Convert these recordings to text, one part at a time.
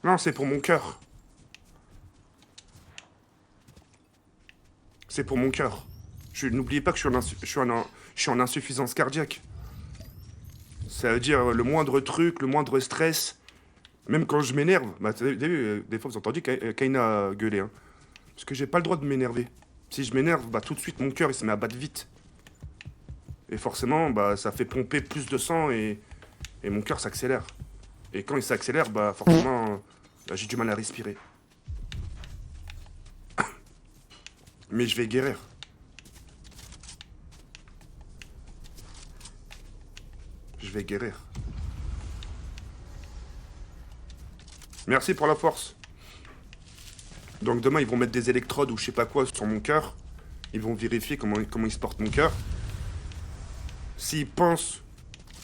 Non, c'est pour mon cœur. C'est pour mon cœur. N'oubliez pas que je suis en insuffisance cardiaque. Ça veut dire le moindre truc, le moindre stress. Même quand je m'énerve. Bah, vous avez vu, des fois vous entendez Kaina gueuler. Hein. Parce que j'ai pas le droit de m'énerver. Si je m'énerve, bah tout de suite mon cœur il se met à battre vite. Et forcément, bah ça fait pomper plus de sang et mon cœur s'accélère. Et quand il s'accélère, bah forcément, bah, j'ai du mal à respirer. Mais je vais guérir. Je vais guérir. Merci pour la force. Donc demain, ils vont mettre des électrodes ou je sais pas quoi sur mon cœur. Ils vont vérifier comment il se porte mon cœur. S'ils pensent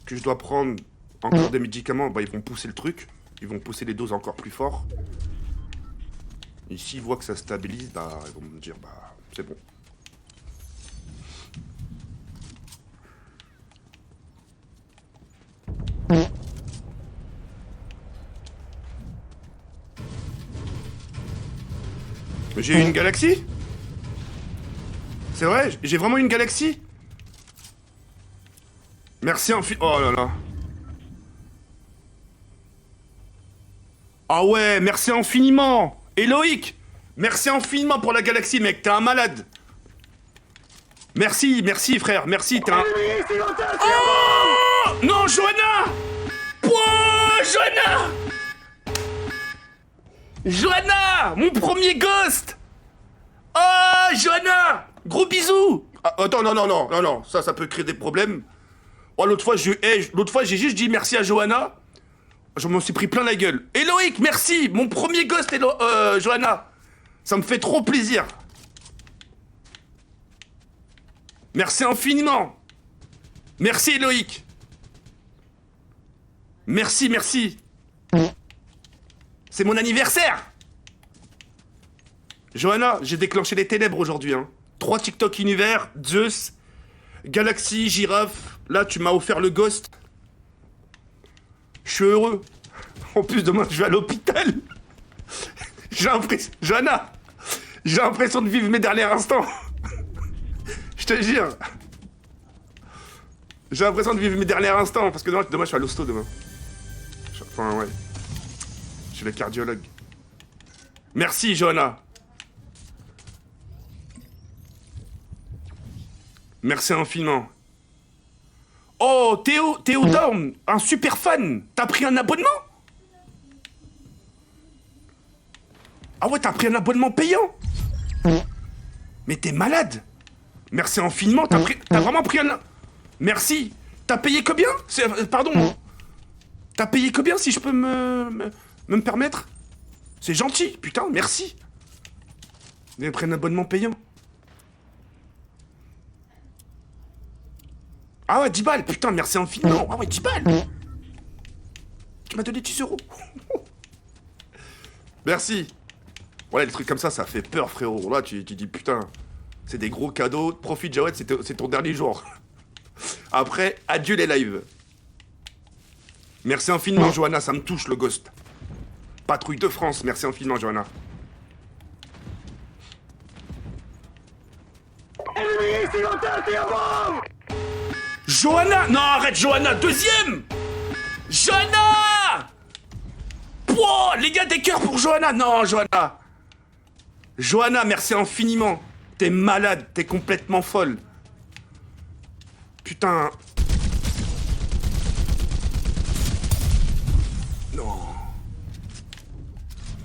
que je dois prendre encore des médicaments, bah ils vont pousser le truc. Ils vont pousser les doses encore plus fort. Et s'ils voient que ça stabilise, bah ils vont me dire, bah c'est bon. J'ai une galaxie? C'est vrai? J'ai vraiment une galaxie? Merci infiniment. Oh là là. Ah ouais, merci infiniment. Héloïque, merci infiniment pour la galaxie, mec. T'es un malade. Merci, merci frère, merci. T'es un... Oh non, Johanna. Pouah, Johanna. Johanna, mon premier ghost. Oh, Johanna, gros bisous. Ah, attends, non, ça peut créer des problèmes. Oh, l'autre fois, j'ai juste dit merci à Johanna. Je m'en suis pris plein la gueule. Héloïque, merci, mon premier ghost, Johanna. Ça me fait trop plaisir. Merci infiniment. Merci, Héloïque. Merci, merci. C'est mon anniversaire. Johanna, j'ai déclenché les ténèbres aujourd'hui. Hein. 3 TikTok univers, Zeus, Galaxy, Girafe. Là, tu m'as offert le ghost. Je suis heureux. En plus, demain, je vais à l'hôpital. Johanna, j'ai l'impression de vivre mes derniers instants. Je te jure. J'ai l'impression de vivre mes derniers instants. Parce que demain je suis à l'hosto demain. Enfin, ouais. Je suis le cardiologue. Merci, Johanna. Merci infiniment. Oh, Théo Dorn, un super fan. T'as pris un abonnement? Ah ouais, t'as pris un abonnement payant? Mais t'es malade. Merci infiniment, t'as vraiment pris un... Merci. T'as payé combien? Pardon. T'as payé combien, si je peux me permettre? C'est gentil, putain, merci. Vous avez pris un abonnement payant. Ah ouais, 10 balles, putain, merci infiniment. Ah ouais, 10 balles. Tu m'as donné 10 euros. Merci. Ouais, les trucs comme ça fait peur, frérot. Là, tu dis, putain, c'est des gros cadeaux. Profite, Jawed, c'est ton dernier jour. Après, adieu les lives. Merci infiniment, Johanna, ça me touche, le ghost. Patrouille de France, merci infiniment, Johanna. Johanna! Non, arrête, Johanna! Deuxième! Johanna! Pouah, les gars, des cœurs pour Johanna! Non, Johanna! Johanna, merci infiniment. T'es malade, t'es complètement folle. Putain. Non.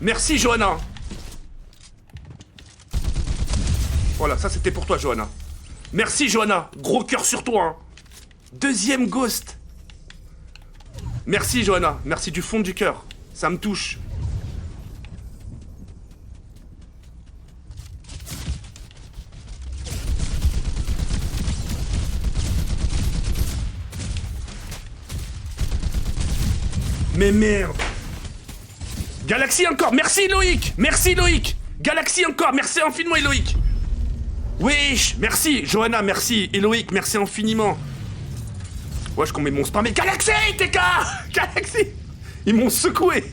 Merci, Johanna. Voilà, ça c'était pour toi, Johanna. Merci, Johanna. Gros cœur sur toi. Hein. Deuxième ghost. Merci, Johanna. Merci du fond du cœur. Ça me touche. Mais merde. Galaxy encore. Merci, Loïc. Merci, Loïc. Galaxy encore. Merci infiniment, Loïc. Wesh. Merci. Johanna, merci. Loïc, merci infiniment. Wesh, qu'on met mon spam. Mais Galaxy, TK. Galaxy. Ils m'ont secoué.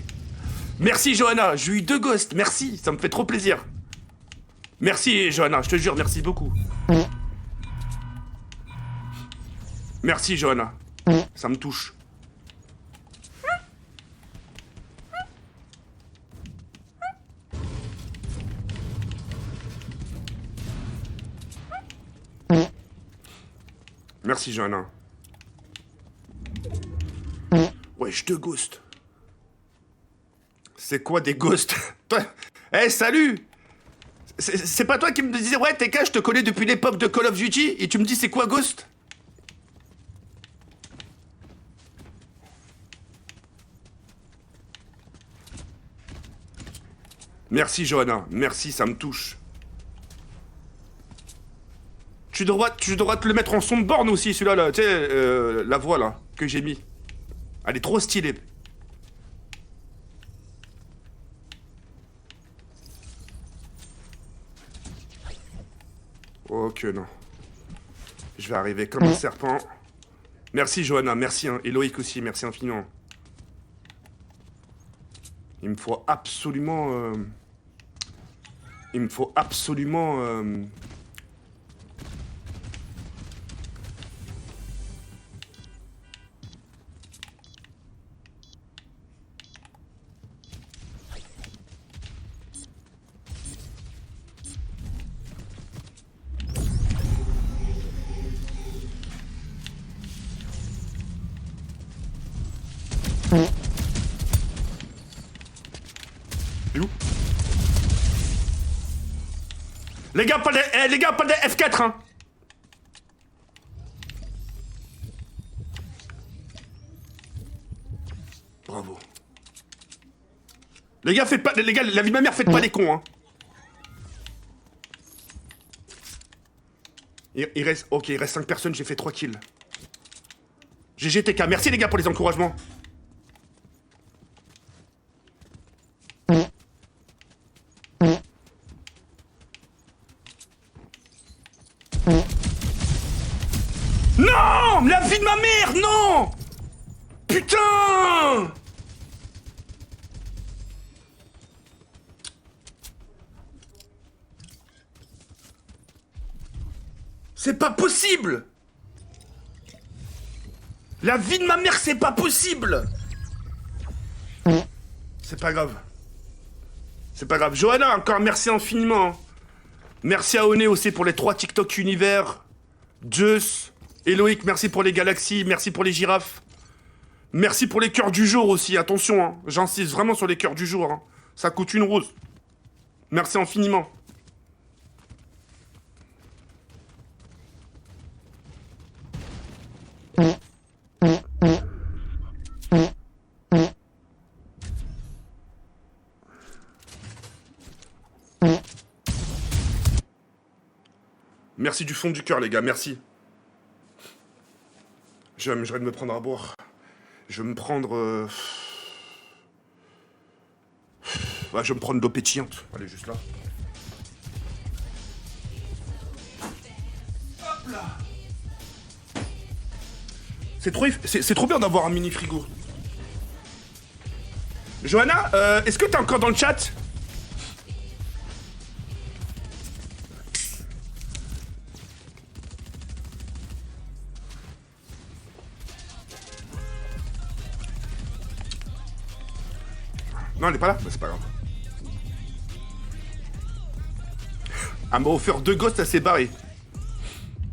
Merci Johanna, j'ai eu 2 ghosts, merci, ça me fait trop plaisir. Merci Johanna, je te jure, merci beaucoup. Merci Johanna, ça me touche. Merci Johanna. Wesh, 2 ghosts. C'est quoi des ghosts? Toi, hey, salut! C'est pas toi qui me disais, ouais, TK, je te connais depuis l'époque de Call of Duty, et tu me dis c'est quoi Ghost? Merci Johanna, merci, ça me touche. Tu devras te le mettre en son de borne aussi, celui-là, là, tu sais, la voix là, que j'ai mis. Elle est trop stylée. Ok, non. Je vais arriver comme un serpent. Merci Johanna, merci, hein. Et Loïc aussi, merci infiniment. Il me faut absolument... Il me faut absolument... où? Les gars, pas de F4, hein. Bravo. Les gars, faites pas... Les gars, la vie de ma mère, faites pas les cons, hein. Il reste... Ok, il reste 5 personnes, j'ai fait 3 kills. GGTK, merci les gars pour les encouragements. Non! La vie de ma mère, non! Putain! C'est pas possible! La vie de ma mère, c'est pas possible! C'est pas grave. C'est pas grave. Johanna, encore merci infiniment. Merci à Oné aussi pour les 3 TikTok univers. Zeus. Et Loïc, merci pour les galaxies. Merci pour les girafes. Merci pour les cœurs du jour aussi. Attention, hein. J'insiste vraiment sur les cœurs du jour. Hein. Ça coûte 1 rose. Merci infiniment. Merci du fond du cœur, les gars, merci. Je vais me prendre à boire. Je vais me prendre... Ouais, je vais me prendre de l'eau pétillante. Allez, juste là. Hop là. C'est trop bien d'avoir un mini frigo. Johanna, est-ce que t'es encore dans le chat? Non, elle est pas là? Bah, c'est pas grave. Elle m'a offert 2 ghosts, elle s'est barrée.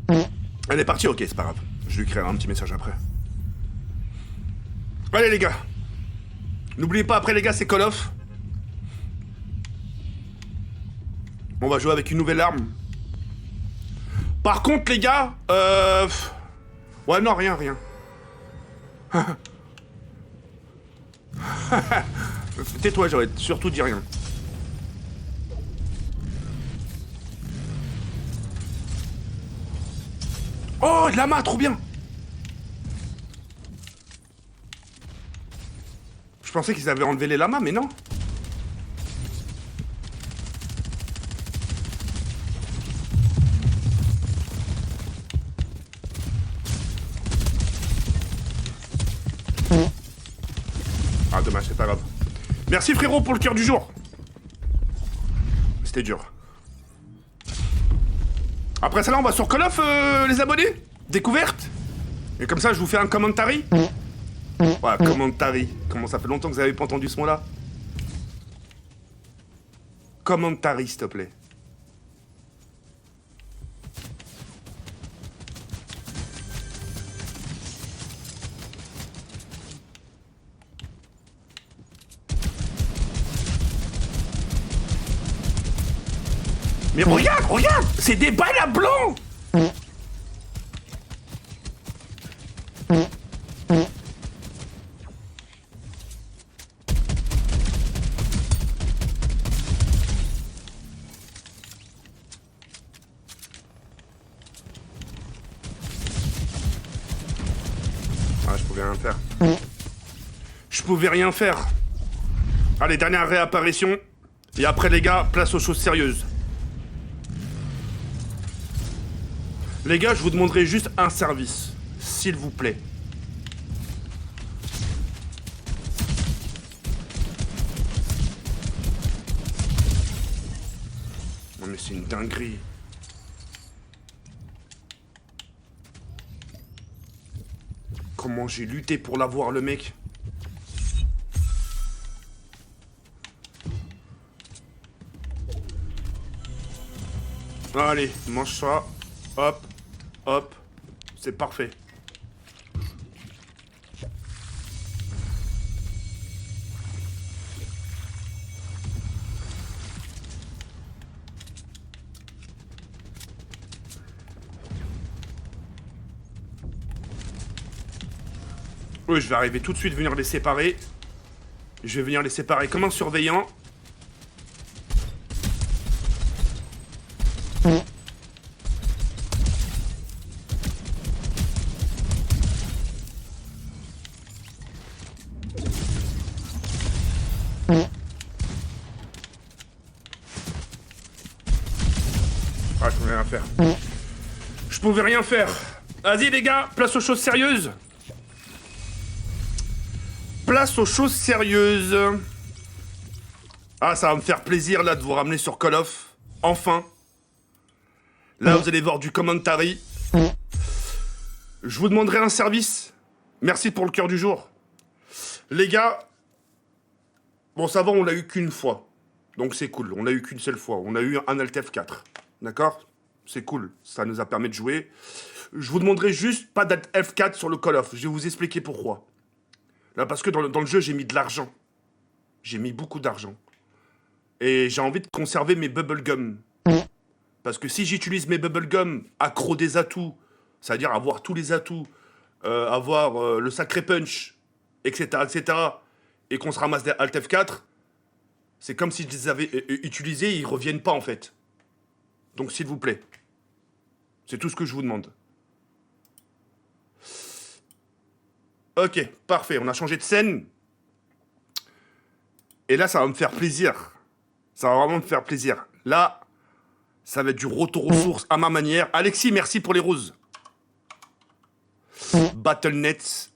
Elle est partie, ok, c'est pas grave. Je lui créerai un petit message après. Allez les gars. N'oubliez pas, après les gars, c'est Call of. On va jouer avec une nouvelle arme. Par contre, les gars, ouais, non, rien. Tais-toi, j'aurais surtout dit rien. Oh, de la main, trop bien. Je pensais qu'ils avaient enlevé les lamas, mais non. Ah, dommage, c'est pas grave. Merci frérot pour le cœur du jour. C'était dur. Après ça là, on va sur Call of, les abonnés. Découverte. Et comme ça, je vous fais un commentary. Ouais, commentary. Comment ça fait longtemps que vous avez pas entendu ce mot-là? Commentary, s'il te plaît. Mais regarde, regarde, c'est des balles à blanc. Ah, je pouvais rien faire. Je pouvais rien faire. Allez, dernière réapparition. Et après, les gars, place aux choses sérieuses. Les gars, je vous demanderai juste un service, s'il vous plaît. Non mais c'est une dinguerie. Comment j'ai lutté pour l'avoir, le mec. Allez, mange ça. Hop. Hop, c'est parfait. Oui, je vais arriver tout de suite venir les séparer. Je vais venir les séparer comme un surveillant. Ah, je pouvais rien faire. Je pouvais rien faire. Vas-y les gars, place aux choses sérieuses. Place aux choses sérieuses. Ah, ça va me faire plaisir là de vous ramener sur Call of. Enfin. Là, vous allez voir du commentary. Je vous demanderai un service. Merci pour le cœur du jour. Les gars, bon, ça va, on l'a eu qu'une fois. Donc c'est cool, on l'a eu qu'une seule fois. On a eu un Alt F4. D'accord? C'est cool, ça nous a permis de jouer. Je vous demanderai juste pas d'Alt F4 sur le Call of. Je vais vous expliquer pourquoi. Là, parce que dans le jeu, j'ai mis de l'argent. J'ai mis beaucoup d'argent. Et j'ai envie de conserver mes bubblegum. Parce que si j'utilise mes bubblegum, accro des atouts, c'est-à-dire avoir tous les atouts, avoir le sacré punch, etc., et qu'on se ramasse des Alt F4, c'est comme si je les avais utilisés, ils reviennent pas en fait. Donc s'il vous plaît, c'est tout ce que je vous demande. Ok, parfait, on a changé de scène. Et là, ça va me faire plaisir. Ça va vraiment me faire plaisir. Là, ça va être du retour aux sources à ma manière. Alexis, merci pour les roses. Battle.net.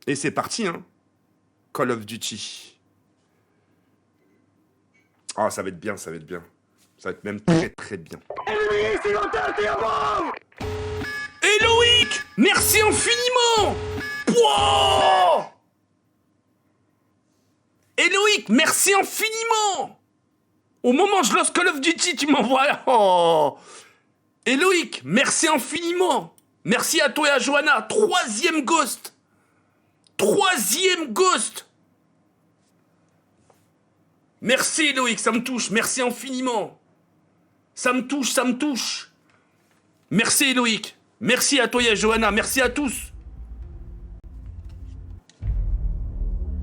Et c'est parti, hein. Call of Duty. Ah, ça va être bien, ça va être bien. Ça va être même très très bien. Et Loïc, merci infiniment. Pouah. Et Loïc, merci infiniment. Au moment où je lance Call of Duty, tu m'envoies... Oh. Et Loïc, merci infiniment. Merci à toi et à Johanna. Troisième ghost. Troisième ghost. Merci Loïc, ça me touche. Merci infiniment. Ça me touche, ça me touche. Merci Loïc. Merci à toi et à Johanna. Merci à tous.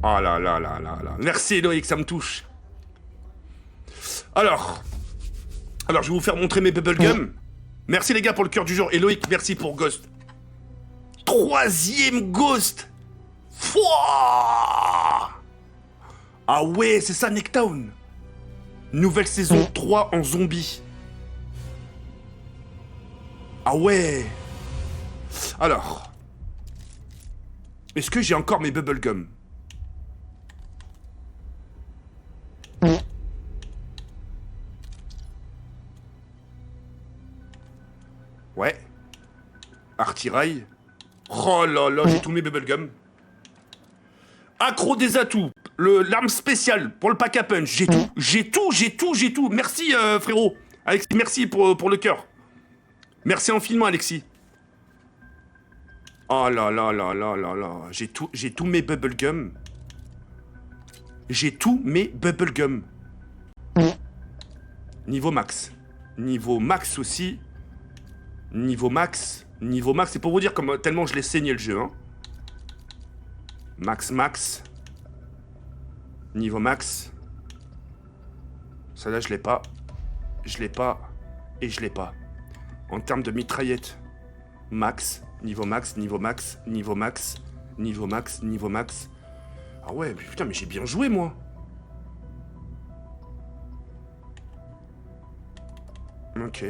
Oh là là là là là. Merci Loïc, ça me touche. Alors, je vais vous faire montrer mes bubblegum. Merci les gars pour le cœur du jour. Et Loïc, merci pour Ghost. Troisième Ghost. Fouah. Ah ouais, c'est ça Necktown. Nouvelle saison 3 en zombie. Ah ouais. Alors, est-ce que j'ai encore mes bubblegum? Artillerie. Oh là là, j'ai tous mes bubblegum. Accro des atouts. L'arme spéciale pour le pack à punch. J'ai tout. J'ai tout. Merci, frérot. Alexis, merci pour le cœur. Merci infiniment, Alexis. Oh là là là là là là. J'ai tous mes bubblegum. J'ai tous mes bubblegum. Niveau max. Niveau max aussi. Niveau max. C'est pour vous dire comme tellement je l'ai saigné le jeu. Hein. Max. Niveau max. Ça là je l'ai pas. Je l'ai pas. Et je l'ai pas. En termes de mitraillette. Max. Niveau max. Ah ouais, mais putain, mais j'ai bien joué, moi. Ok.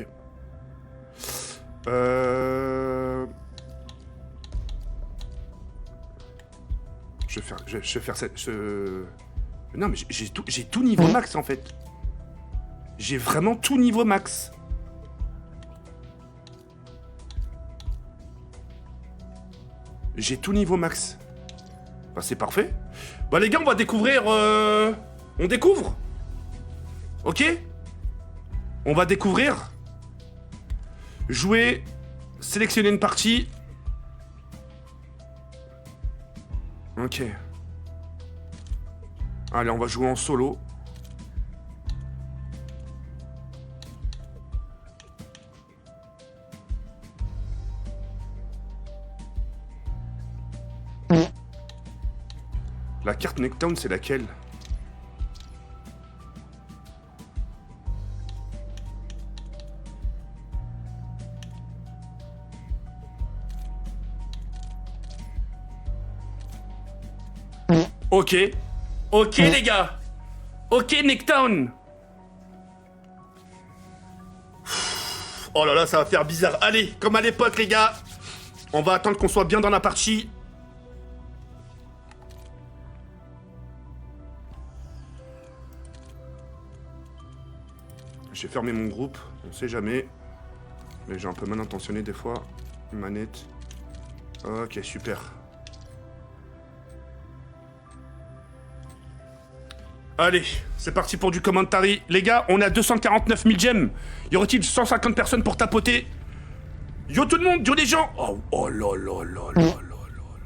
Je vais faire cette... Non, mais j'ai tout niveau max, en fait. J'ai vraiment tout niveau max. J'ai tout niveau max. Bah, c'est parfait. Bah, les gars, on va découvrir... On découvre. Ok? On va découvrir... Jouer... Sélectionner une partie... Ok. Allez, on va jouer en solo. La carte Necktown, c'est laquelle? Ok. Ok, les gars. Ok, Necktown. Oh là là, ça va faire bizarre. Allez, comme à l'époque, les gars. On va attendre qu'on soit bien dans la partie. J'ai fermé mon groupe, on sait jamais. Mais j'ai un peu mal intentionné des fois. Manette. Ok, super. Allez, c'est parti pour du commentary. Les gars, on est à 249 000 gemmes. Y aurait-il 150 personnes pour tapoter? Yo tout le monde, yo les gens. Oh là là là là là là.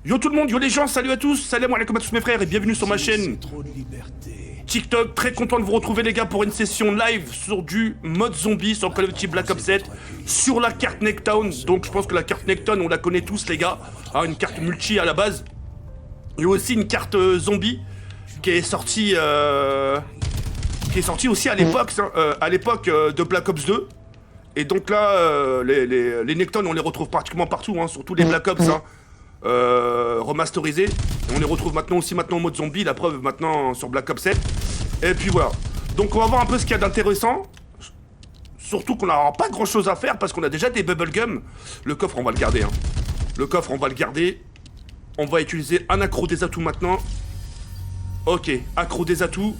Yo tout le monde, yo les gens, salut à tous. Salam alaikum à tous mes frères et bienvenue sur ma chaîne TikTok. Très content de vous retrouver les gars pour une session live sur du mode zombie sur Call of Duty Black Ops 7 sur la carte Necktown. Donc je pense que la carte Necktown on la connaît tous les gars. Ah, une carte multi à la base. Il y a aussi une carte zombie qui est sortie aussi à l'époque de Black Ops 2. Et donc là, les Necktown, on les retrouve pratiquement partout, hein, sur tous les Black Ops remasterisés. On les retrouve maintenant en mode zombie, la preuve maintenant sur Black Ops 7. Et puis voilà. Donc on va voir un peu ce qu'il y a d'intéressant. Surtout qu'on n'aura pas grand chose à faire parce qu'on a déjà des bubblegum. Le coffre, on va le garder. Hein. Le coffre, on va le garder. On va utiliser un accro des atouts maintenant. Ok, accro des atouts.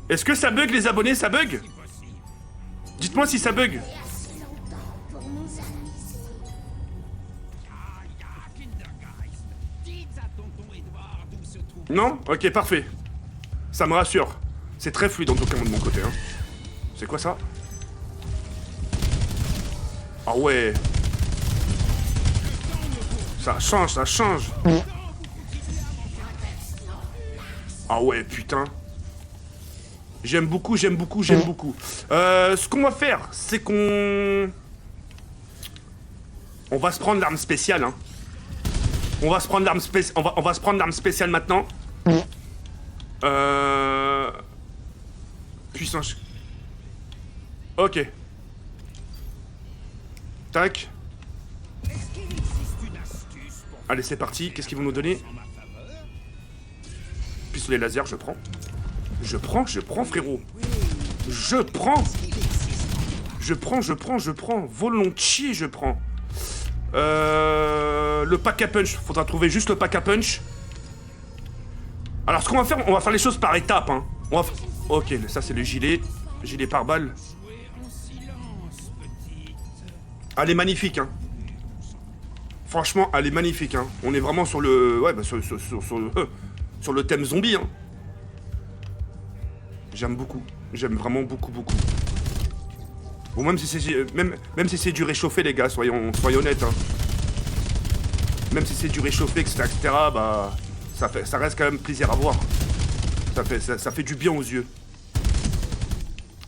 Est-ce que ça bug les abonnés, ça bug? Dites-moi si ça bug. Non? Ok, parfait. Ça me rassure. C'est très fluide en tout cas de mon côté. Hein. C'est quoi ça? Ah ouais. Ça change, ça change. Ah ouais, putain. J'aime beaucoup, j'aime beaucoup, j'aime beaucoup. Ce qu'on va faire, c'est qu'on... On va se prendre l'arme spéciale, hein. On va se prendre l'arme spéciale... On va se prendre l'arme spéciale maintenant. Puissance... Ok. Tac. Allez, c'est parti. Qu'est-ce qu'ils vont nous donner? Pistolet laser, je prends. Je prends, frérot. Je prends. Volontiers, je prends. Le pack à punch. Faudra trouver juste le pack à punch. Alors, ce qu'on va faire, on va faire les choses par étapes, hein. Ok, ça, c'est le gilet. gilet pare-balles. Elle est magnifique, hein. Franchement, elle est magnifique, hein. On est vraiment sur le... Ouais, bah sur le thème zombie, hein. J'aime beaucoup. J'aime vraiment beaucoup, beaucoup. Bon, même si c'est du réchauffé, les gars, soyons honnêtes, hein. Même si c'est du réchauffé, etc., bah... Ça reste quand même plaisir à voir. Ça fait du bien aux yeux.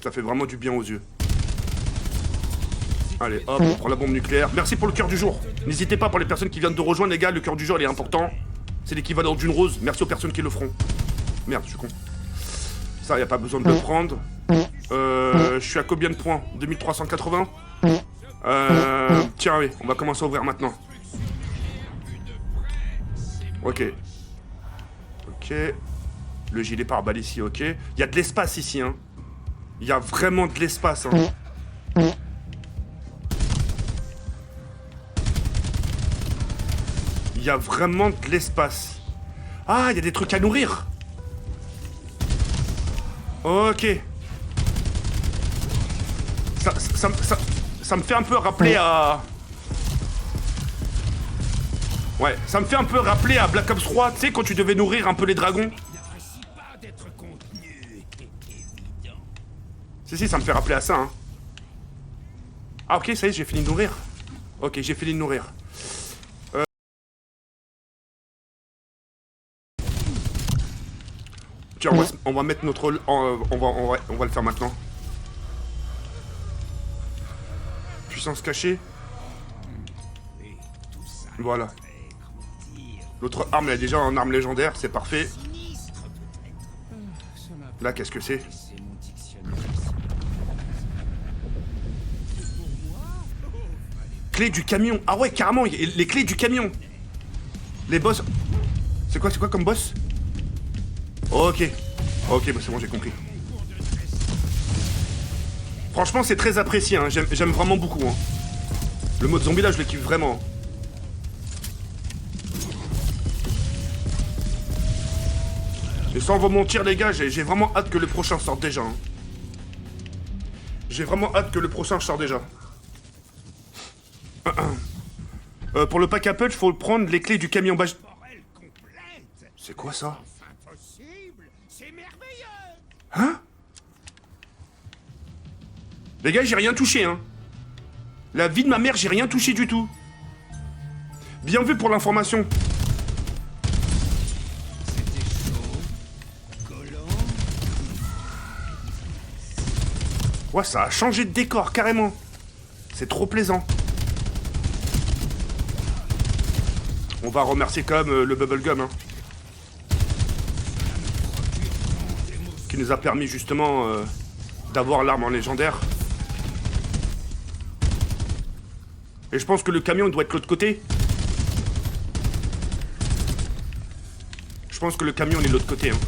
Ça fait vraiment du bien aux yeux. Allez, hop, on prend la bombe nucléaire. Merci pour le cœur du jour. N'hésitez pas pour les personnes qui viennent de rejoindre, les gars. Le cœur du jour, il est important. C'est l'équivalent d'une rose. Merci aux personnes qui le feront. Merde, je suis con. Ça, y a pas besoin de le prendre. Je suis à combien de points? 2380. Tiens, oui, on va commencer à ouvrir maintenant. Ok. Ok. Le gilet pare-balles ici, ok. Il y a de l'espace ici, hein. Il y a vraiment de l'espace, hein. Il y a vraiment de l'espace. Ah, il y a des trucs à nourrir. Ok. Ça me fait un peu rappeler à... Ouais, ça me fait un peu rappeler à Black Ops 3, tu sais, quand tu devais nourrir un peu les dragons. Si, ça me fait rappeler à ça, hein. Ah, ok, ça y est, j'ai fini de nourrir. Ok, j'ai fini de nourrir. Tiens, on va mettre notre... On va le faire maintenant. Puissance cachée. Voilà. L'autre arme, elle est déjà en arme légendaire, c'est parfait. Là, qu'est-ce que c'est? Clé du camion. Ah ouais, carrément, les clés du camion. Les boss... C'est quoi comme boss? Ok. Ok, bah c'est bon, j'ai compris. Franchement, c'est très apprécié, hein. J'aime vraiment beaucoup, hein. Le mode zombie, là, je le kiffe vraiment. Et sans vous mentir, les gars, j'ai vraiment hâte que le prochain sorte déjà, hein. J'ai vraiment hâte que le prochain sorte déjà. Pour le pack Apple, il faut prendre les clés du camion. C'est quoi ça? Hein? Les gars, j'ai rien touché, hein. La vie de ma mère, j'ai rien touché du tout. Bien vu pour l'information. Ouais, ça a changé de décor, carrément. C'est trop plaisant. On va remercier quand même le Bubblegum, hein. Qui nous a permis justement d'avoir l'arme en légendaire. Et je pense que le camion doit être de l'autre côté. Je pense que le camion est de l'autre côté, hein.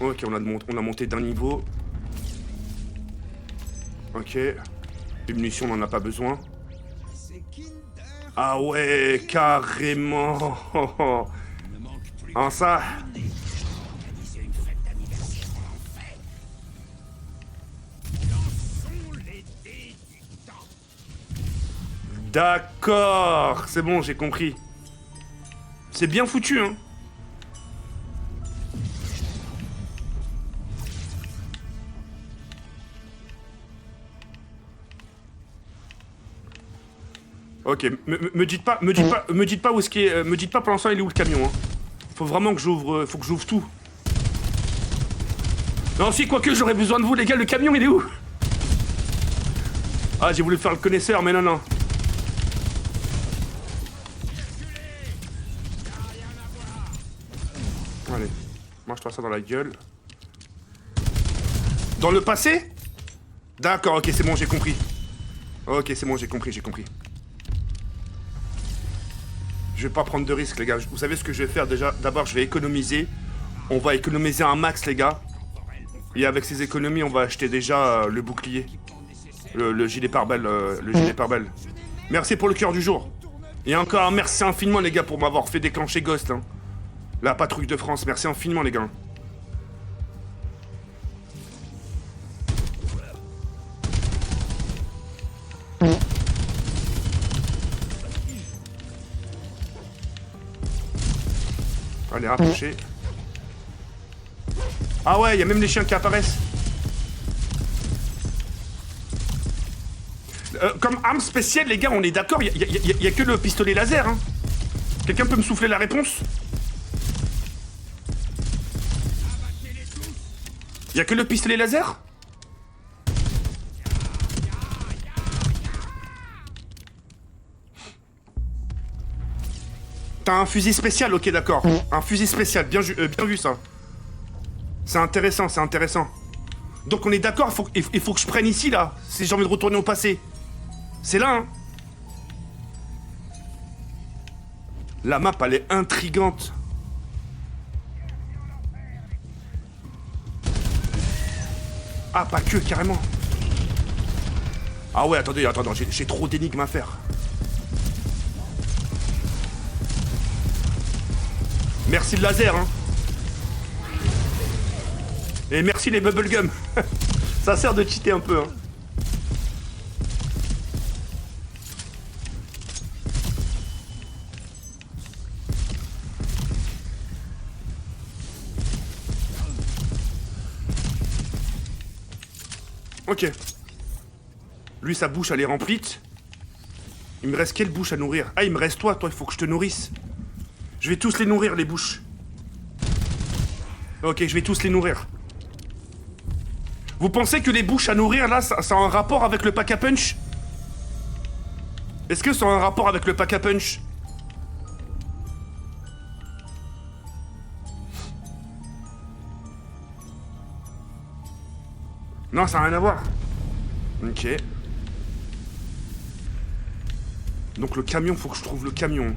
Ok, on a monté d'un niveau. Ok. Les munitions, on n'en a pas besoin. Ah ouais, carrément. En ça. D'accord, c'est bon, j'ai compris. C'est bien foutu, hein. Ok, me dites pas où est-ce qu'il est, me dites pas pour l'instant il est où le camion, hein. Faut vraiment que j'ouvre, faut que j'ouvre tout. Non, si, quoique j'aurais besoin de vous, les gars, le camion il est où? Ah, j'ai voulu faire le connaisseur, mais non, non. Allez, mange-toi ça dans la gueule. Dans le passé? D'accord, ok, c'est bon, j'ai compris. Ok, c'est bon, j'ai compris. Je vais pas prendre de risques, les gars. Vous savez ce que je vais faire déjà? D'abord, je vais économiser. On va économiser un max, les gars. Et avec ces économies, on va acheter déjà le bouclier. Le gilet pare-balles. Merci pour le cœur du jour. Et encore un merci infiniment, les gars, pour m'avoir fait déclencher Ghost, hein. La patrouille de France. Merci infiniment, les gars. Allez, rapprocher. Ah ouais, il y a même les chiens qui apparaissent. Comme arme spéciale, les gars, on est d'accord, il y a que le pistolet laser, hein. Quelqu'un peut me souffler la réponse? Il y a que le pistolet laser? T'as un fusil spécial, ok, d'accord. Un fusil spécial, bien vu ça. C'est intéressant, c'est intéressant. Donc on est d'accord, il faut que je prenne ici, là, si j'ai envie de retourner au passé. C'est là, hein. La map, elle est intrigante. Ah, pas que, carrément. Ah ouais, attendez, j'ai trop d'énigmes à faire. Merci le laser, hein. Et merci les bubblegum. Ça sert de cheater un peu, hein. Ok. Lui, sa bouche, elle est remplie. Il me reste quelle bouche à nourrir? Ah, il me reste toi, il faut que je te nourrisse. Je vais tous les nourrir, les bouches. Ok, je vais tous les nourrir. Vous pensez que les bouches à nourrir, là, ça a un rapport avec le pack à punch? Est-ce que ça a un rapport avec le pack à punch? Non, ça n'a rien à voir. Ok. Donc le camion, faut que je trouve le camion.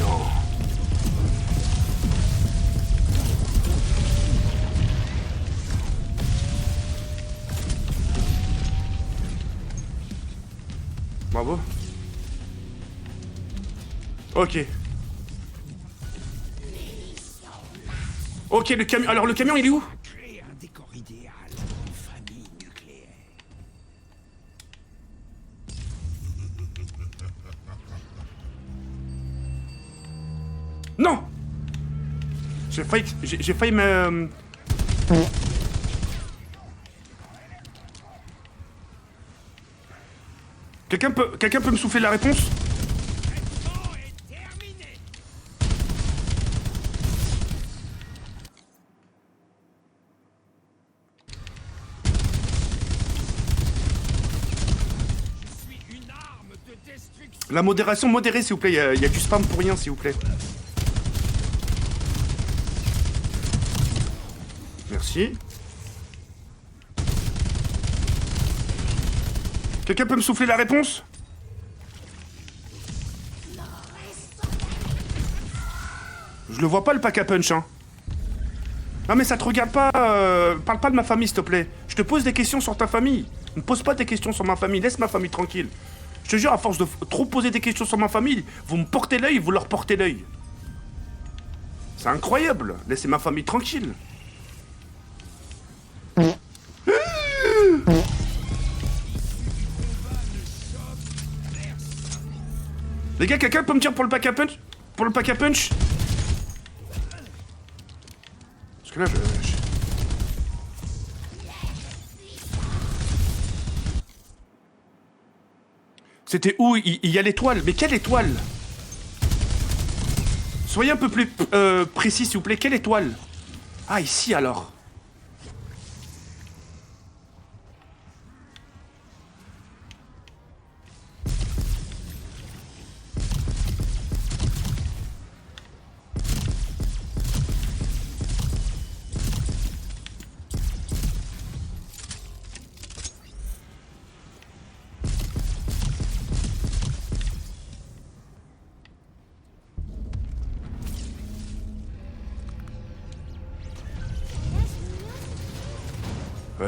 Non. Bravo. Ok. Ok, le camion. Alors le camion, il est où? Créer un décor idéal d'une famille nucléaire. Non. J'ai failli me. Quelqu'un peut me souffler la réponse? La modération, modérée s'il vous plaît, il y a du spam pour rien s'il vous plaît. Merci. Quelqu'un peut me souffler la réponse? Je le vois pas le pack à punch, hein. Non mais ça te regarde pas, parle pas de ma famille s'il te plaît. Je te pose des questions sur ta famille. Ne pose pas des questions sur ma famille, laisse ma famille tranquille. Je te jure, à force de trop poser des questions sur ma famille, vous me portez l'œil, vous leur portez l'œil. C'est incroyable, laissez ma famille tranquille. Les gars, quelqu'un peut me tirer pour le pack à punch? Pour le pack à punch? Parce que là, C'était où? Il y a l'étoile. Mais quelle étoile? Soyez un peu plus précis, s'il vous plaît. Quelle étoile? Ah, ici, alors.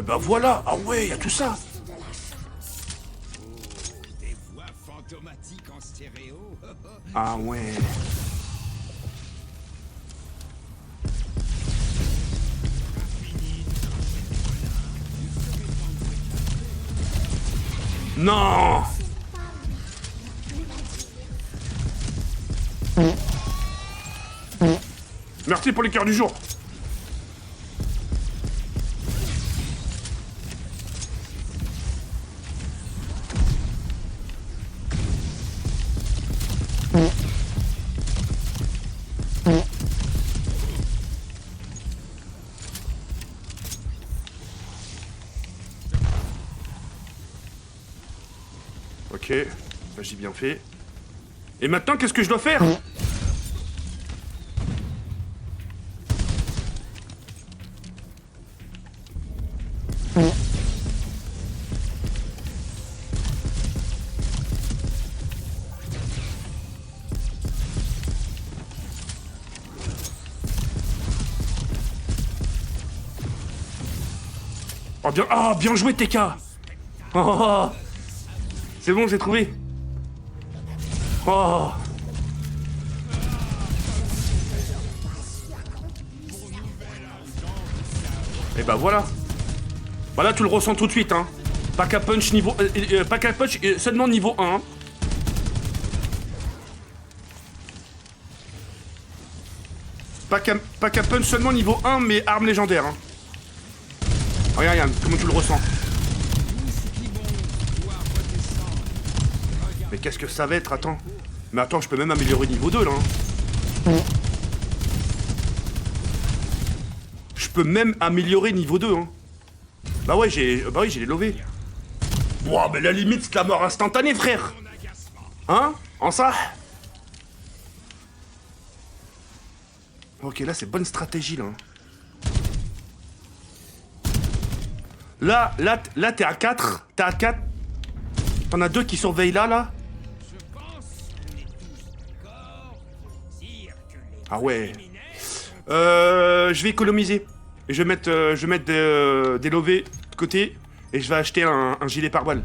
Bah voilà. Ah ouais, il y a tout ça. Des voix fantomatiques en stéréo. Ah ouais. Non. Merci pour les cœurs du jour. Ok, ça j'ai bien fait. Et maintenant, qu'est-ce que je dois faire? Oh bien joué TK. Oh. C'est bon, j'ai trouvé. Oh. Et bah voilà. Bah là tu le ressens tout de suite hein. Pack à punch niveau... pack à punch seulement niveau 1. Pack à punch seulement niveau 1 mais arme légendaire hein. Regarde, comment tu le ressens. Mais qu'est-ce que ça va être, attends. Mais attends, je peux même améliorer niveau 2 là hein. Je peux même améliorer niveau 2 hein. Bah ouais, oui, j'ai les lovés. Ouah, mais la limite, c'est la mort instantanée, frère. Hein? En ça? Ok, là, c'est bonne stratégie, là. Là, t'es à 4. T'es à 4. T'en as 2 qui surveillent là. Ah ouais. Je vais économiser. Je vais mettre des lovés de côté. Et je vais acheter un gilet pare-balles.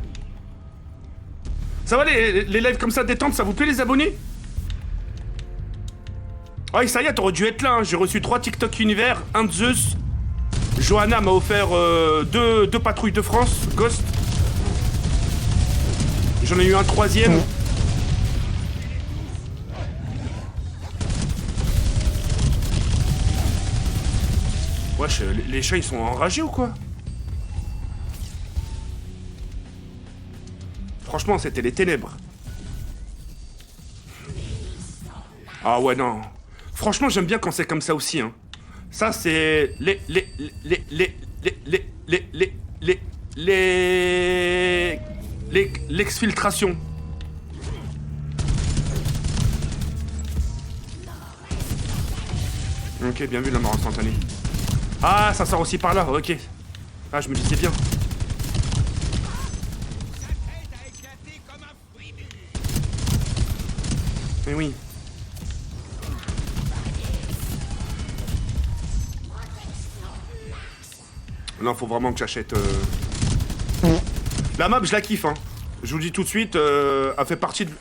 Ça va les lives comme ça détente, ça vous plaît les abonnés? Ah, ça y est, t'aurais dû être là. Hein. J'ai reçu 3 TikTok univers, un de Zeus. Johanna m'a offert 2 patrouilles de France, Ghost. J'en ai eu un 3e. Wesh, les chats ils sont enragés ou quoi? Franchement, c'était les ténèbres. Ah ouais, non. Franchement, j'aime bien quand c'est comme ça aussi, hein. Ça, c'est l'exfiltration. Ok, bien vu la mort instantanée. Ah, ça sort aussi par là, ok. Ah, je me disais bien. Mais oui. Non, faut vraiment que j'achète... La map, je la kiffe, hein. Je vous le dis tout de suite, elle fait partie de...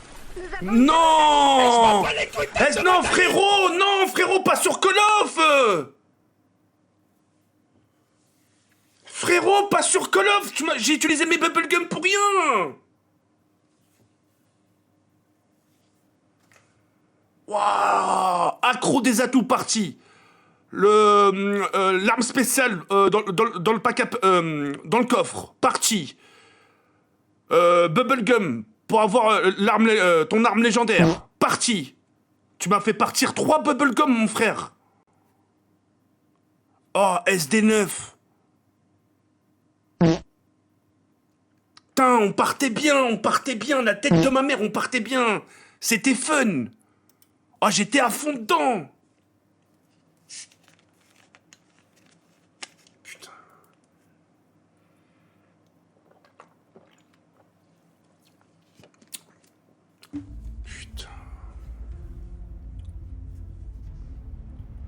Non! Non, frérot! Non, frérot, pas sur Call of! Frérot, pas sur Call of! J'ai utilisé mes bubblegum pour rien! Waouh! Accro des atouts parti. L'arme spéciale dans le pack dans le coffre parti. Bubblegum pour avoir ton arme légendaire parti. Tu m'as fait partir 3 bubblegum mon frère. Oh SD9. Putain, on partait bien, la tête de ma mère, on partait bien. C'était fun. Oh, j'étais à fond dedans. Putain. Putain.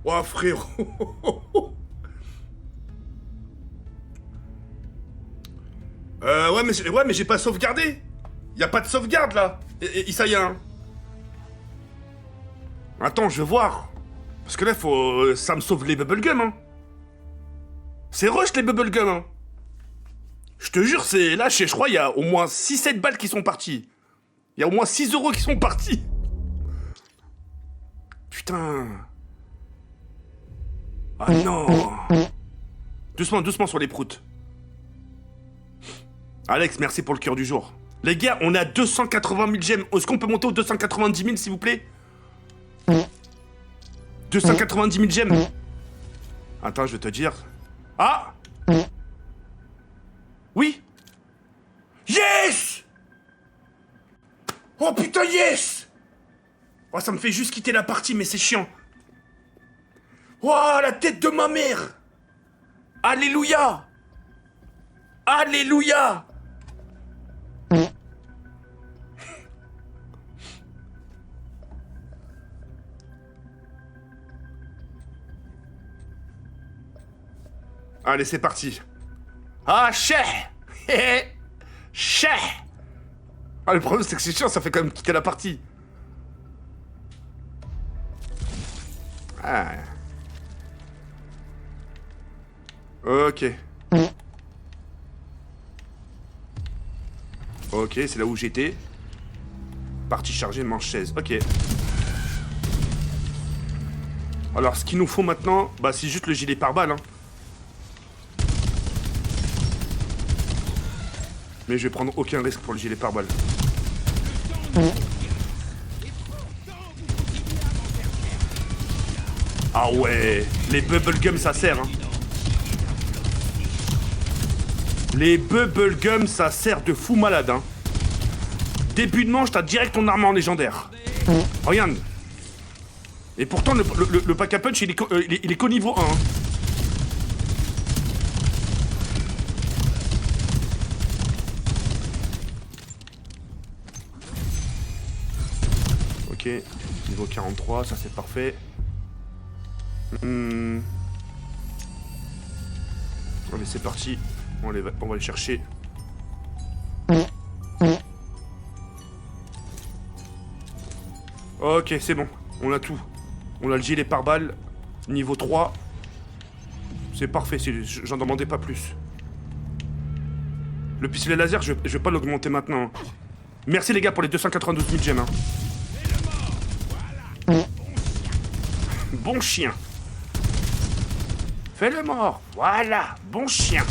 Oh, frérot. Ouais, mais j'ai pas sauvegardé. Y a pas de sauvegarde, là. Et ça y est, hein. Attends, je vais voir. Parce que là, ça me sauve les bubblegum, hein. C'est rush, les bubblegum, hein. Je te jure, c'est là, je crois, il y a au moins 6-7 balles qui sont parties. Il y a au moins 6 euros qui sont partis. Putain. Ah non. Doucement, doucement sur les proutes. Alex, merci pour le cœur du jour. Les gars, on a 280 000 gemmes. Est-ce qu'on peut monter aux 290 000, s'il vous plaît? 290 000 gemmes. Attends, je vais te dire. Ah! Oui? Yes! Oh putain, yes! Oh, ça me fait juste quitter la partie, mais c'est chiant. Oh, la tête de ma mère! Alléluia! Alléluia! Allez, c'est parti. Ah, chais! Chais! Ah, le problème, c'est que c'est chiant, ça fait quand même quitter la partie. Ah. Ok. Ok, c'est là où j'étais. Partie chargée, manche chaise. Ok. Alors, ce qu'il nous faut maintenant, bah, c'est juste le gilet pare-balles, hein. Mais je vais prendre aucun risque pour le gilet pare-balles. Ah ouais, les bubblegum ça sert, hein. Les bubblegum ça sert de fou malade, hein. Début de manche, t'as direct ton arme en légendaire. Regarde. Et pourtant, le pack à punch, il est qu'au niveau 1. Hein. Ok, niveau 43, ça c'est parfait. Allez, c'est parti. On va les chercher. Ok, c'est bon. On a tout. On a le gilet pare-balles. Niveau 3. C'est parfait, j'en demandais pas plus. Le pistolet laser, je vais pas l'augmenter maintenant. Merci les gars pour les 292 000 gemmes. Hein. Bon chien. Fais-le mort. Voilà, bon chien.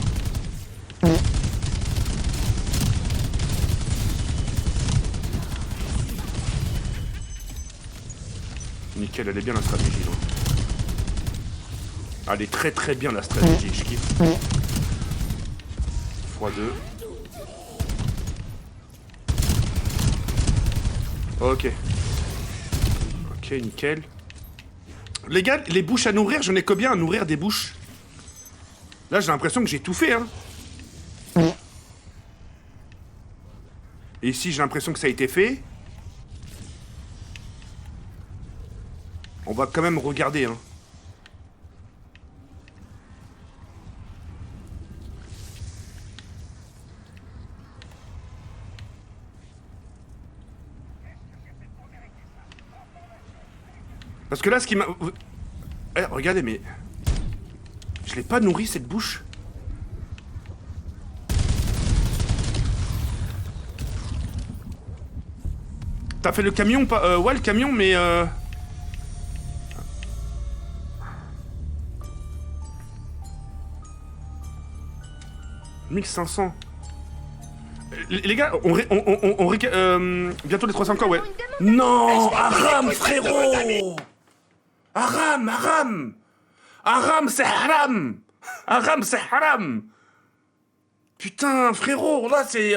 Nickel, elle est bien la stratégie. Là. Elle est très très bien la stratégie, je kiffe. x2. Ok. Ok, nickel. Les gars, les bouches à nourrir, j'en ai combien à nourrir des bouches? Là, j'ai l'impression que j'ai tout fait, hein. Et ici, j'ai l'impression que ça a été fait. On va quand même regarder, hein. Parce que là, ce qui m'a... Eh, regardez, mais... Je l'ai pas nourri, cette bouche. T'as fait le camion, pas... ouais, le camion, mais... 1500. Les gars, bientôt les 300 encore, ouais. Non, Aram, frérot. Aram. Aram, c'est haram. Aram, c'est haram. Putain, frérot, là, c'est...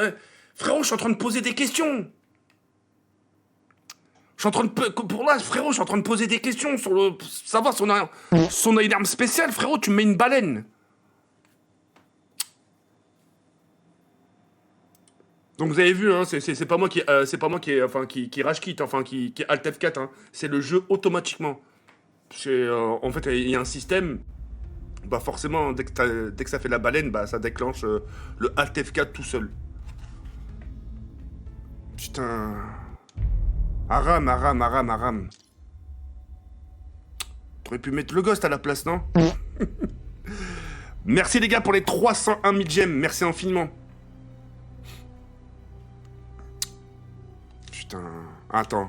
frérot, je suis en train de poser des questions. Je suis en train de... Pour là, frérot, je suis en train de poser des questions sur le... Savoir son arme spéciale, frérot, tu me mets une baleine. Donc vous avez vu, hein, c'est pas moi qui rage quit, enfin qui alt F4, hein. C'est le jeu automatiquement. En fait, il y a un système. Bah forcément, dès que ça fait la baleine, bah ça déclenche le alt F4 tout seul. Putain. Aram. T'aurais pu mettre le ghost à la place, non? Merci les gars pour les 301 000 gemmes, merci infiniment. Attends.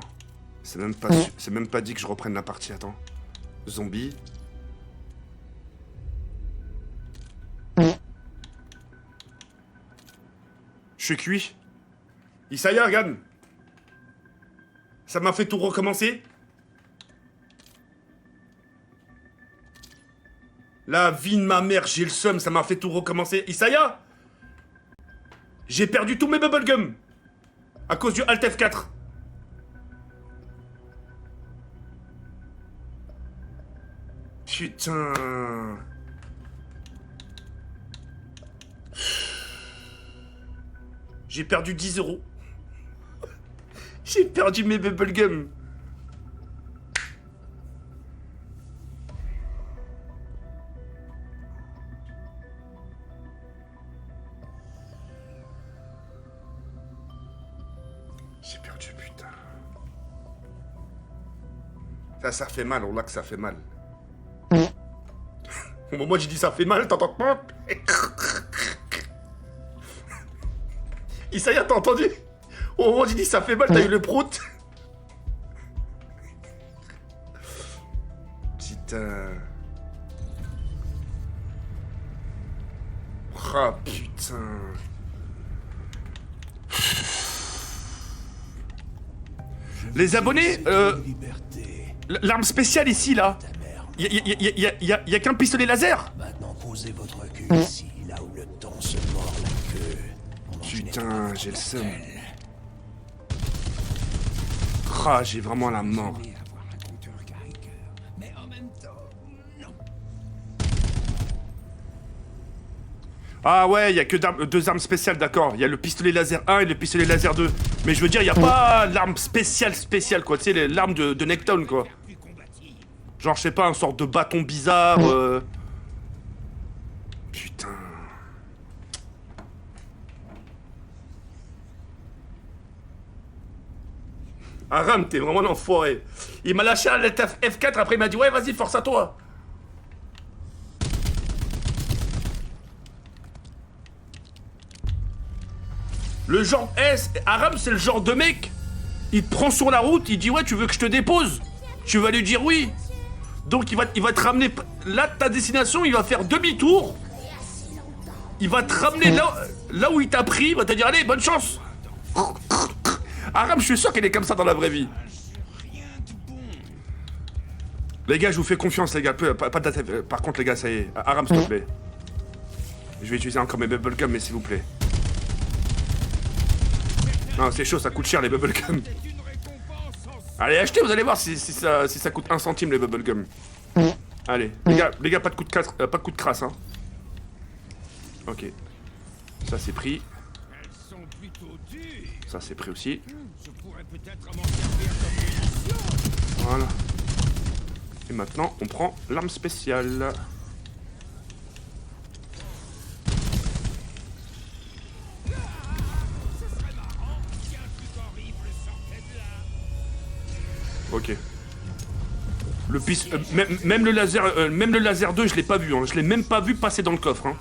C'est même pas dit que je reprenne la partie, attends. Zombie. Je suis cuit. Isaya, regarde. Ça m'a fait tout recommencer. La vie de ma mère, j'ai le seum, ça m'a fait tout recommencer. Isaya, j'ai perdu tous mes bubblegum. À cause du Alt F4. Putain. J'ai perdu 10 euros. J'ai perdu mes bubblegum. J'ai perdu, putain. Ça fait mal, on l'a que ça fait mal. Au moment où j'ai dit ça fait mal, t'entends pas? Isaya, t'as entendu? Au moment où j'ai dit ça fait mal, t'as eu le prout? Putain. Ah putain. Les abonnés, l'arme spéciale ici, là. Y a qu'un pistolet laser. Maintenant, posez votre cul ici, là où le temps se mord la queue. Putain, j'ai le seum. Ah, j'ai vraiment la mort. Mais en même temps, non. Ah ouais, il y a que deux armes spéciales, d'accord. Il y a le pistolet laser 1 et le pistolet laser 2. Mais je veux dire, il y a pas l'arme spéciale, quoi. Tu sais, l'arme de Necktown, quoi. Genre, je sais pas, un sorte de bâton bizarre. Putain. Aram, t'es vraiment un enfoiré. Il m'a lâché à F4, après il m'a dit ouais, vas-y, force à toi. Le genre S, Aram, c'est le genre de mec. Il te prend sur la route, il dit ouais, tu veux que je te dépose? Tu vas lui dire oui. Donc il va te ramener là de ta destination, il va faire demi-tour. Il va te ramener là où il t'a pris, il va te dire allez, bonne chance. Aram, je suis sûr qu'elle est comme ça dans la vraie vie. Les gars, je vous fais confiance, les gars. Pas de par contre, les gars, ça y est. Aram, s'il te plaît. Je vais utiliser encore mes bubblegum, mais s'il vous plaît. Non, c'est chaud, ça coûte cher les bubblegum. Allez, achetez, vous allez voir si ça coûte 1 centime les bubblegum. Allez, les gars, pas de coup de crasse, hein. Ok. Ça c'est pris. Ça c'est pris aussi. Voilà. Et maintenant, on prend l'arme spéciale. Ok. Même le laser 2, je l'ai pas vu. Hein. Je l'ai même pas vu passer dans le coffre. Hein.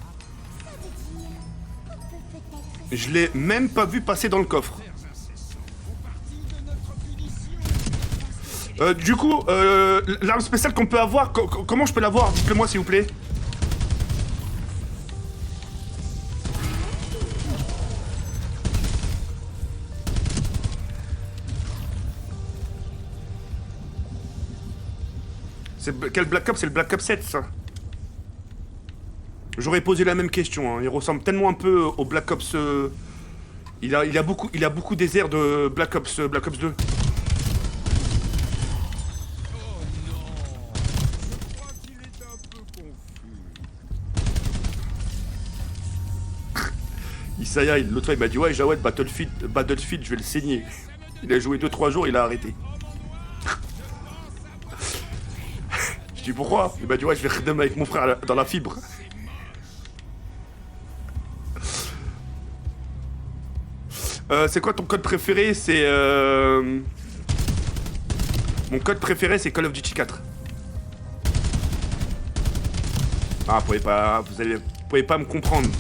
Je l'ai même pas vu passer dans le coffre. Du coup, l'arme spéciale qu'on peut avoir, comment je peux l'avoir? Dites-le moi s'il vous plaît. Quel Black Ops? C'est le Black Ops 7, ça. J'aurais posé la même question. Hein. Il ressemble tellement un peu au Black Ops. Il a beaucoup des airs de Black Ops 2. Isaya, l'autre fois, il m'a dit ouais, Jawed, Battlefield, je vais le saigner. Il a joué 2-3 jours, il a arrêté. Je dis pourquoi? Il m'a dit ouais, je vais redem avec mon frère dans la fibre. C'est quoi ton code préféré? C'est mon code préféré, c'est Call of Duty 4. Ah, vous pouvez pas me comprendre.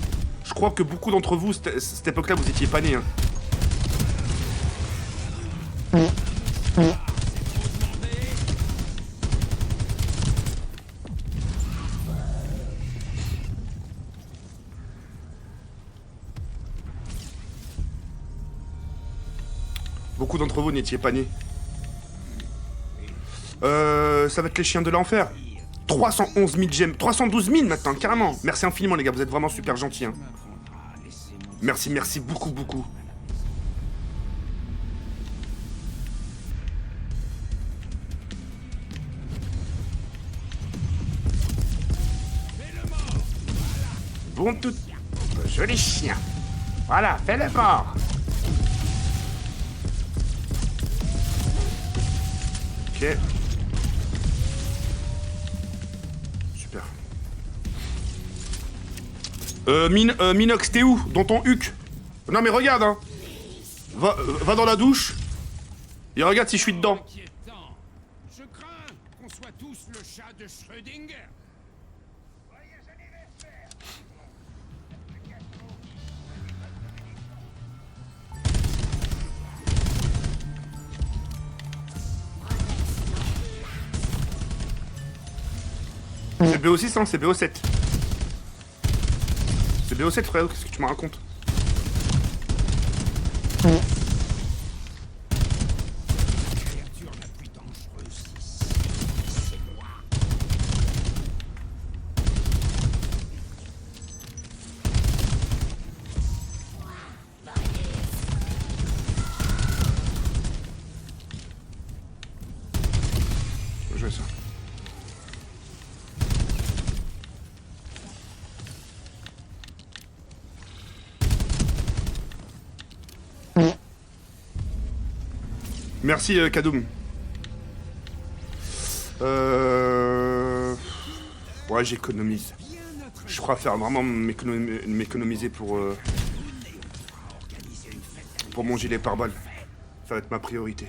Je crois que beaucoup d'entre vous, cette époque-là, vous étiez pas nés. Hein. Beaucoup d'entre vous n'étiez pas nés. Ça va être les chiens de l'enfer. 311 000 gemmes. 312 000 maintenant, carrément. Merci infiniment, les gars. Vous êtes vraiment super gentils. Hein. Merci, merci beaucoup, beaucoup. Bon tout... Joli chien. Voilà, fais-le mort. Ok. Super. Minox, t'es où? Dans ton huc? Non mais regarde, hein. Va dans la douche. Et regarde si je suis dedans. Inquiétant. Je crains qu'on soit tous le chat de Schrödinger. C'est BO6, hein, c'est BO7. C'est BO7, frère, qu'est-ce que tu me racontes? Créature la plus dangereuse ici, c'est moi. Je vais ça. Merci Kadoum. Ouais, j'économise. Je crois faire vraiment m'économiser pour mon gilet pare-balles. Ça va être ma priorité.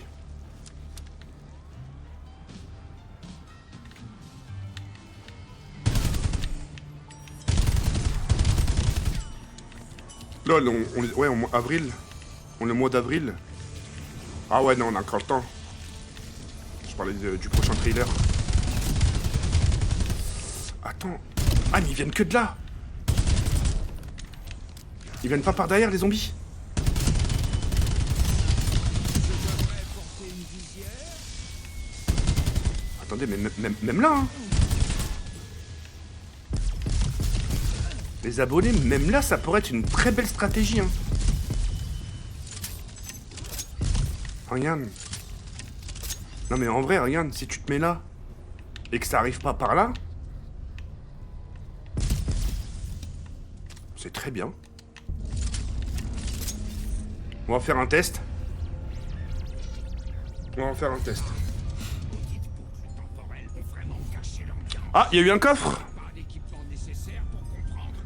Lol, ouais, avril. On est le mois d'avril. Ah ouais, non, on a encore le temps. Je parlais du prochain trailer. Attends. Ah, mais ils viennent que de là. Ils viennent pas par derrière, les zombies. Attendez, mais même là, hein. Les abonnés, même là, ça pourrait être une très belle stratégie, hein. Regarde. Non mais en vrai, regarde, si tu te mets là et que ça arrive pas par là, c'est très bien. On va faire un test. On va faire un test. Ah, il y a eu un coffre.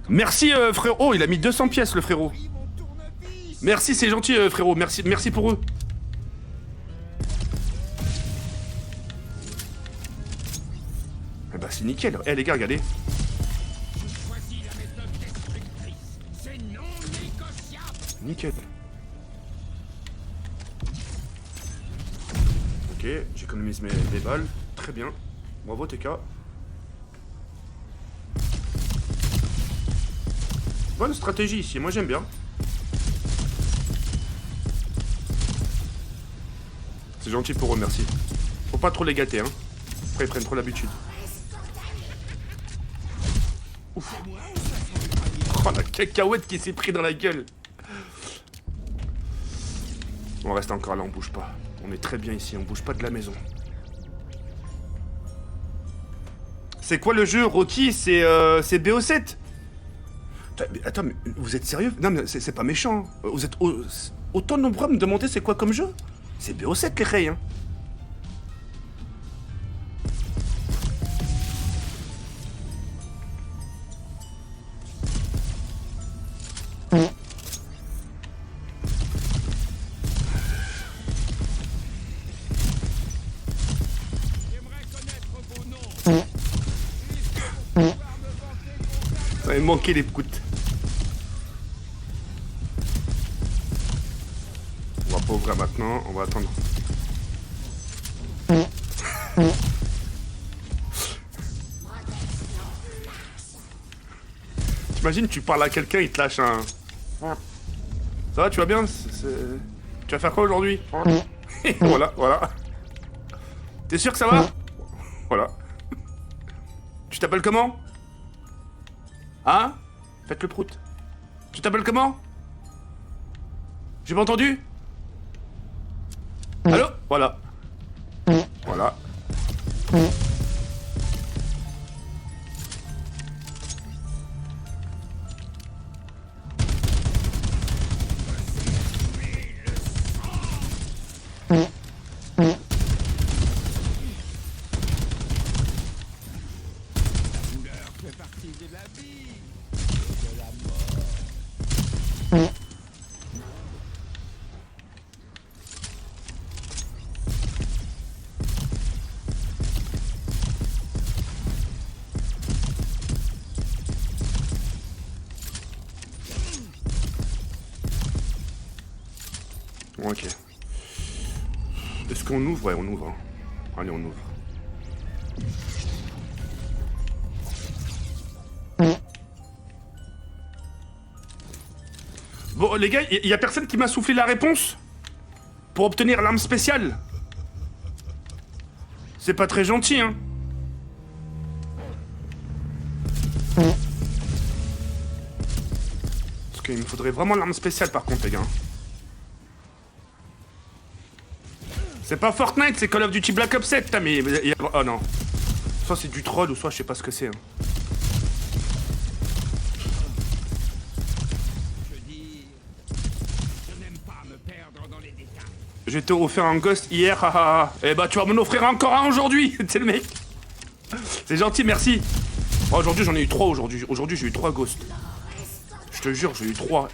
Merci frérot. Oh, il a mis 200 pièces le frérot. Merci, c'est gentil frérot. Merci pour eux. Eh bah c'est nickel. Eh les gars, regardez. Nickel. Ok, j'économise mes balles. Très bien. Bravo TK. Bonne stratégie ici, moi j'aime bien. C'est gentil pour eux, merci. Faut pas trop les gâter, hein. Après ils prennent trop l'habitude. Ouf. Oh la cacahuète qui s'est pris dans la gueule. On reste encore là, on bouge pas. On est très bien ici, on bouge pas de la maison. C'est quoi le jeu, Rocky? C'est BO7. Attends, mais vous êtes sérieux? Non mais c'est pas méchant. Vous êtes autant nombreux à me demander c'est quoi comme jeu? C'est BO7 les reilles, hein. Ça m'a manqué les proutes. On va pas ouvrir maintenant, on va attendre. T'imagines, tu parles à quelqu'un, il te lâche un... Ça va, tu vas bien? Tu vas faire quoi aujourd'hui? Voilà, voilà. T'es sûr que ça va? Voilà. Tu t'appelles comment? Hein? Faites le prout. Tu t'appelles comment? J'ai pas entendu? Allô? Voilà. Voilà. Fait partie de la vie, de la mort. Bon, ok. Est-ce qu'on ouvre? Ouais, on ouvre. Hein. Allez, on ouvre. Bon, les gars, y a personne qui m'a soufflé la réponse pour obtenir l'arme spéciale. C'est pas très gentil, hein. Parce qu'il me faudrait vraiment l'arme spéciale, par contre, les gars. C'est pas Fortnite, c'est Call of Duty Black Ops 7, putain, mais... Oh non. Soit c'est du troll, ou soit je sais pas ce que c'est. Hein. J'ai été offert un ghost hier, haha. Eh bah tu vas m'en offrir encore un aujourd'hui. C'est le mec. C'est gentil, merci. Oh, aujourd'hui j'en ai eu 3 aujourd'hui. Aujourd'hui j'ai eu 3 ghosts. Je te jure, j'ai eu 3.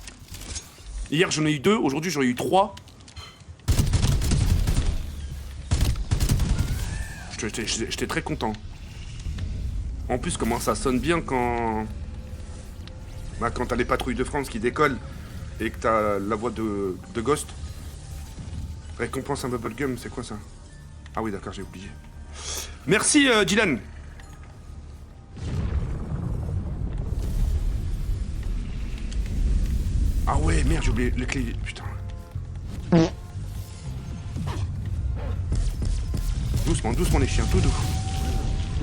Hier j'en ai eu 2, aujourd'hui j'en ai eu 3. J'étais très content. En plus comment ça sonne bien quand... Bah, quand t'as les patrouilles de France qui décollent et que t'as la voix de Ghost. Récompense un bubblegum, c'est quoi ça? Ah oui, d'accord, j'ai oublié. Merci, Dylan. Ah ouais, merde, j'ai oublié les clés. Putain. Doucement, doucement les chiens, tout doux.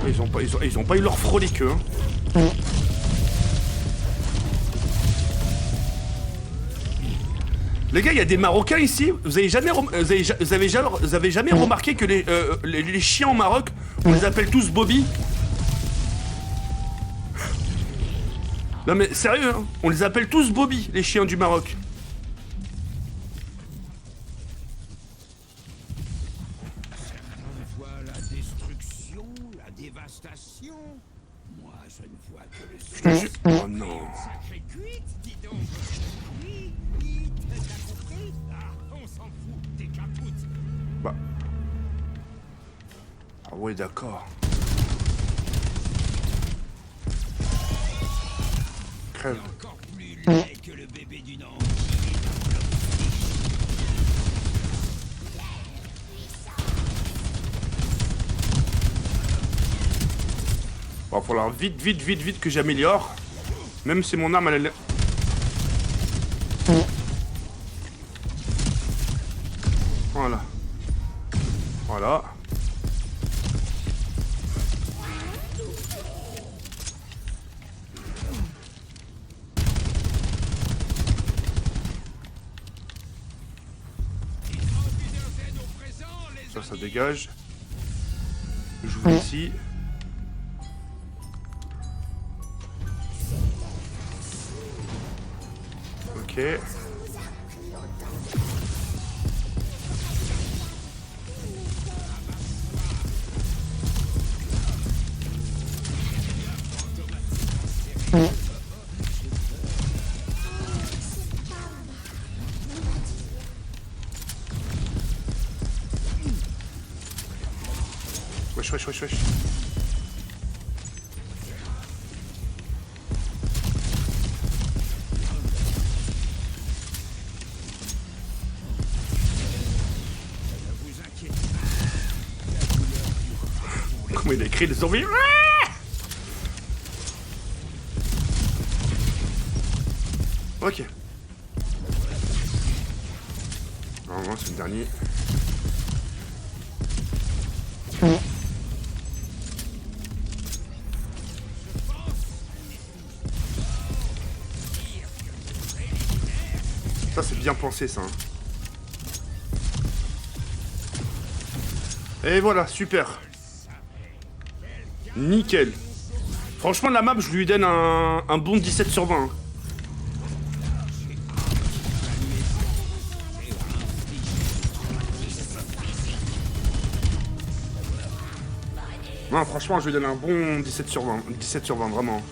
Ils ont pas eu leur frolic, eux. Hein. Les gars, il y a des Marocains ici. Vous avez jamais remarqué que les chiens au Maroc, on les appelle tous Bobby? Non mais sérieux, hein, on les appelle tous Bobby, les chiens du Maroc. Certains voient la destruction, la dévastation. Moi, je ne vois que le Je te jure. Oh non. sacré cuite, dis donc. Oui, t'as compris? Ah, on s'en fout, t'es capoute. Bah. Ah ouais, d'accord. Crève. Encore plus laid que le bébé d'une anguille. Va falloir vite que j'améliore. Même si mon arme elle est... Voilà. Voilà. Ça dégage. J'ouvre ici. Ok. Wesh. Ne vous inquiétez pas. La douleur du Comment il a écrit les zombies? Ok. Normalement, c'est le dernier. Ça, c'est bien pensé, ça. Hein. Et voilà, super. Nickel. Franchement, la map, je lui donne un bon 17 sur 20. Hein. Non, franchement, je lui donne un bon 17 sur 20. 17 sur 20, vraiment.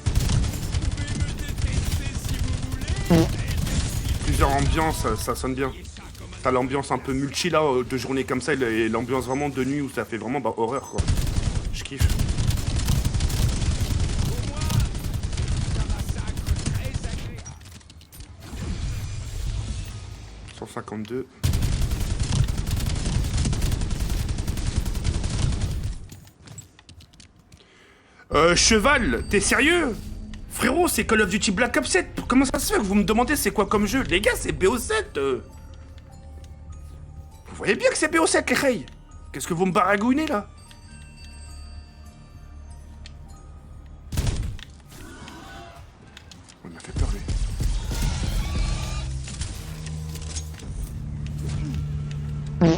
Plusieurs ambiances, ça sonne bien. T'as l'ambiance un peu multi là, de journée comme ça, et l'ambiance vraiment de nuit où ça fait vraiment horreur quoi. Je kiffe. « 152. Cheval, t'es sérieux? Frérot, c'est Call of Duty Black Ops 7. Comment ça se fait que vous me demandez c'est quoi comme jeu? Les gars, c'est BO7. Vous voyez bien que c'est BO7, les reilles. Qu'est-ce que vous me baragouinez, là? On m'a fait peur, lui. Ok.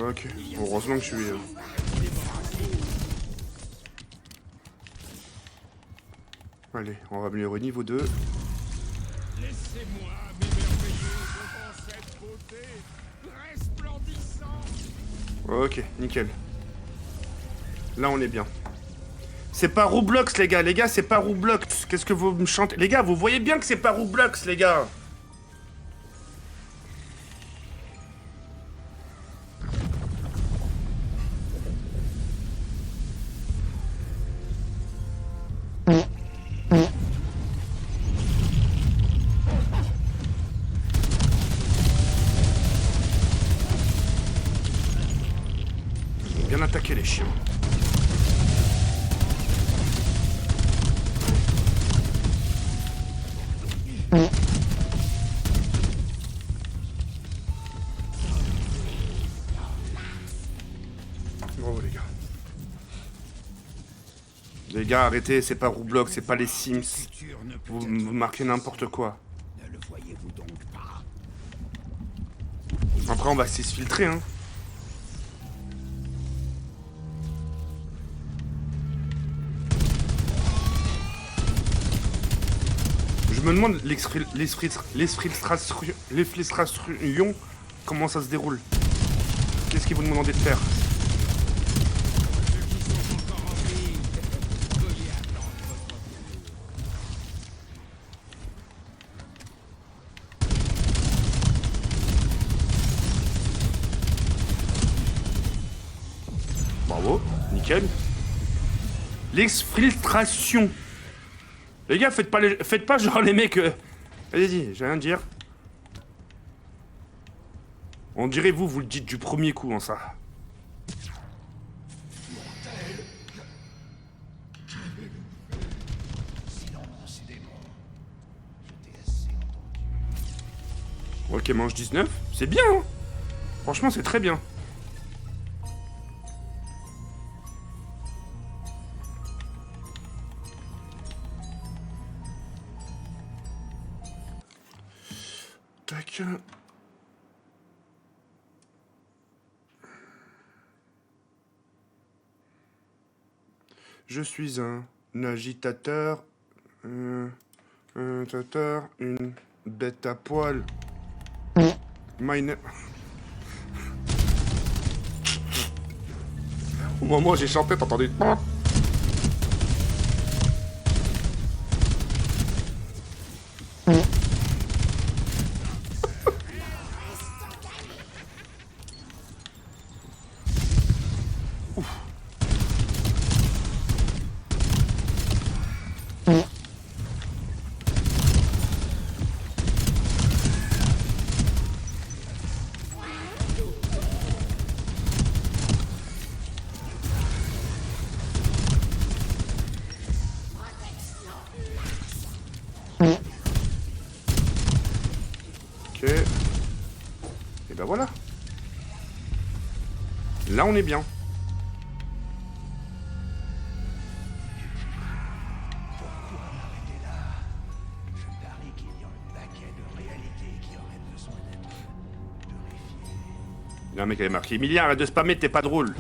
Ok, heureusement que je suis... Allez, on va améliorer niveau 2. Laissez-moi m'émerveiller devant cette beauté resplendissante. Ok, nickel. Là, on est bien. C'est pas Roblox, les gars, c'est pas Roblox. Qu'est-ce que vous me chantez? Les gars, vous voyez bien que c'est pas Roblox, les gars. Bien attaqué, les chiens. Bravo, les gars. Les gars, arrêtez, c'est pas Roblox, c'est pas les Sims. Vous marquez n'importe quoi. Ne le voyez-vous donc pas? Après, on va se filtrer, hein. Je me demande l'exfiltration, comment ça se déroule. Qu'est-ce qu'ils vont nous demander de faire? Ceux qui sont encore en vie, veuillez attendre votre tour. Bravo, nickel. L'exfiltration. Les gars, faites pas genre les mecs... Allez-y, j'ai rien à dire. On dirait vous le dites du premier coup, en ça. Ok, mange 19. C'est bien, hein. Franchement, c'est très bien. Tac. Je suis un agitateur. Un tateur, une bête à poil. Mine. Au moment où j'ai chanté, t'as entendu... Ok. Et ben voilà. Là, on est bien. Je parie qu'il y a un paquet de réalités qui auraient besoin d'être purifiées. Il y a un mec qui avait marqué Emilia, arrête de spammer, t'es pas drôle.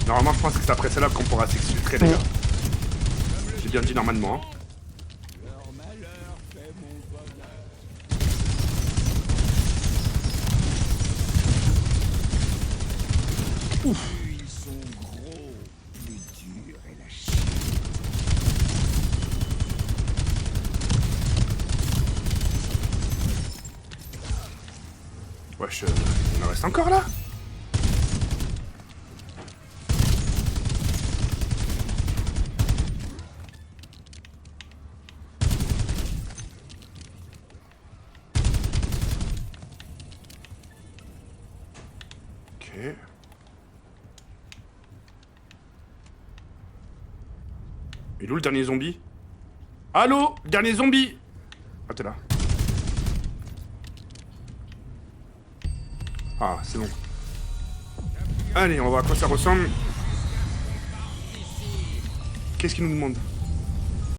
Normalement, je pense que c'est après celle-là qu'on pourra s'exfiltrer, les gars. J'ai bien dit normalement. Hein. Leur malheur fait mon bonheur. Plus ils sont gros, plus dur est la chine. Wesh, il en reste encore là. Ok. Il est où le dernier zombie? Allô? Dernier zombie? Ah, t'es là. Ah, c'est bon. Allez, on va voir à quoi ça ressemble. Qu'est-ce qu'il nous demande?